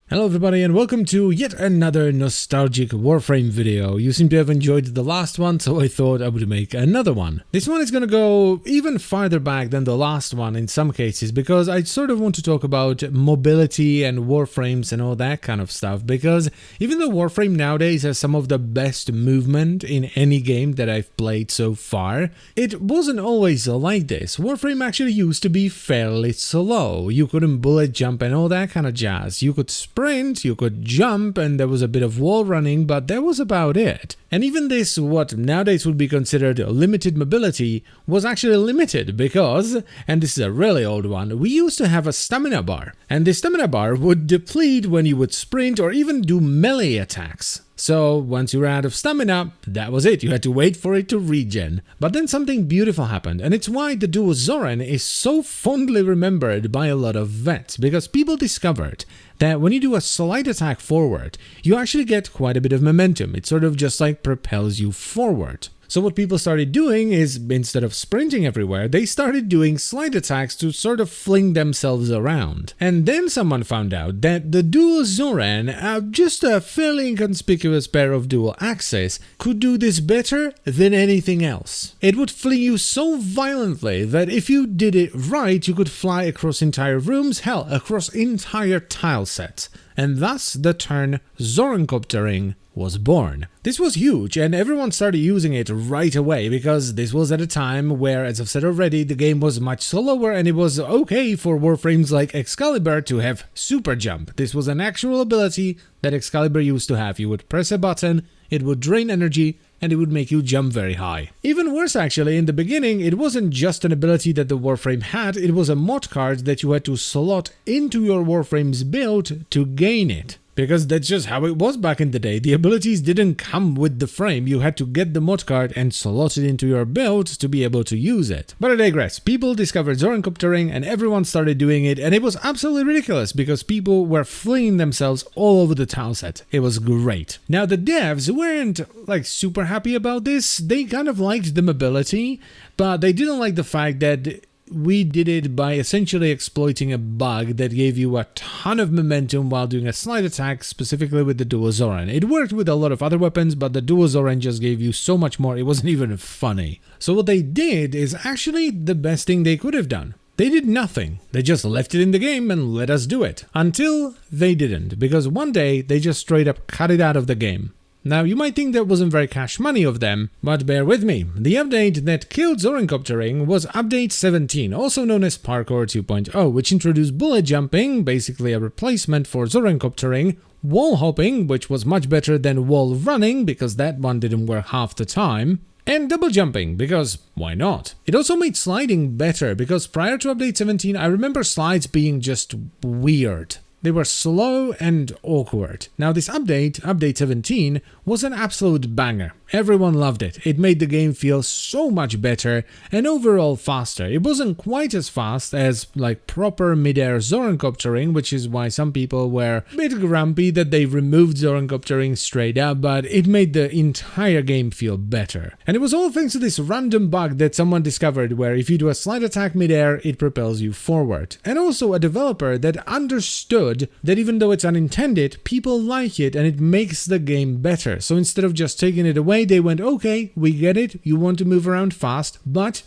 Hello everybody and welcome to yet another nostalgic Warframe video. You seem to have enjoyed the last one, so I thought I would make another one. This one is gonna go even farther back than the last one in some cases, because I sort of want to talk about mobility and Warframes and all that kind of stuff, because even though Warframe nowadays has some of the best movement in any game that I've played so far, it wasn't always like this. Warframe actually used to be fairly slow. You couldn't bullet jump and all that kind of jazz. You could sprint, you could jump, and there was a bit of wall running, but that was about it. And even this, what nowadays would be considered limited mobility, was actually limited because, and this is a really old one, we used to have a stamina bar. And the stamina bar would deplete when you would sprint or even do melee attacks. So once you were out of stamina, that was it, you had to wait for it to regen. But then something beautiful happened, and it's why the duo Zoran is so fondly remembered by a lot of vets, because people discovered that when you do a slight attack forward, you actually get quite a bit of momentum. It sort of just like propels you forward. So what people started doing is, instead of sprinting everywhere, they started doing slight attacks to sort of fling themselves around. And then someone found out that the dual Zoran, just a fairly inconspicuous pair of dual axes, could do this better than anything else. It would fling you so violently that if you did it right, you could fly across entire rooms, hell, across entire tile sets. And thus the term Zorancoptering was born. This was huge, and everyone started using it right away, because this was at a time where, as I've said already, the game was much slower and it was okay for Warframes like Excalibur to have super jump. This was an actual ability that Excalibur used to have. You would press a button, it would drain energy, and it would make you jump very high. Even worse actually, in the beginning, it wasn't just an ability that the Warframe had, it was a mod card that you had to slot into your Warframe's build to gain it. Because that's just how it was back in the day. The abilities didn't come with the frame, you had to get the mod card and slot it into your build to be able to use it. But I digress. People discovered Zorancoptering and everyone started doing it, and it was absolutely ridiculous because people were flinging themselves all over the tile set. It was great. Now the devs weren't like super happy about this. They kind of liked the mobility, but they didn't like the fact that we did it by essentially exploiting a bug that gave you a ton of momentum while doing a slight attack, specifically with the dual Zoran. It worked with a lot of other weapons, but the dual Zoran just gave you so much more, it wasn't even funny. So what they did is actually the best thing they could have done. They did nothing. They just left it in the game and let us do it. Until they didn't, because one day they just straight up cut it out of the game. Now, you might think that wasn't very cash money of them, but bear with me. The update that killed Zorancoptering was Update 17, also known as Parkour 2.0, which introduced bullet jumping, basically a replacement for Zorancoptering, wall hopping, which was much better than wall running, because that one didn't work half the time, and double jumping, because why not? It also made sliding better, because prior to Update 17, I remember slides being just weird. They were slow and awkward. Now this update, Update 17, was an absolute banger. Everyone loved it. It made the game feel so much better and overall faster. It wasn't quite as fast as like proper mid-air Zorancoptering, which is why some people were a bit grumpy that they removed Zorancoptering straight up, but it made the entire game feel better. And it was all thanks to this random bug that someone discovered where if you do a slight attack mid-air, it propels you forward. And also a developer that understood that even though it's unintended, people like it and it makes the game better. So instead of just taking it away, they went, okay, we get it, you want to move around fast, but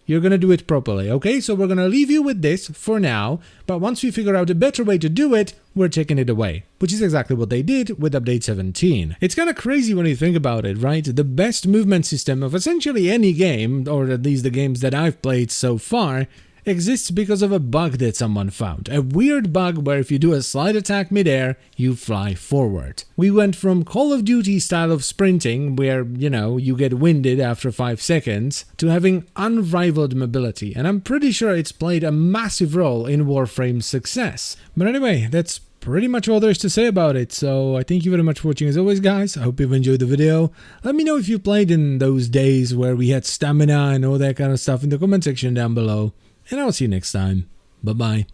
you're gonna do it properly, okay? So we're gonna leave you with this for now, but once we figure out a better way to do it, we're taking it away. Which is exactly what they did with Update 17. It's kinda crazy when you think about it, right? The best movement system of essentially any game, or at least the games that I've played so far, exists because of a bug that someone found. A weird bug where if you do a slight attack mid-air, you fly forward. We went from Call of Duty style of sprinting, where, you know, you get winded after 5 seconds, to having unrivaled mobility, and I'm pretty sure it's played a massive role in Warframe's success. But anyway, that's pretty much all there is to say about it, so I thank you very much for watching as always, guys. I hope you've enjoyed the video. Let me know if you played in those days where we had stamina and all that kind of stuff in the comment section down below. And I'll see you next time. Bye-bye.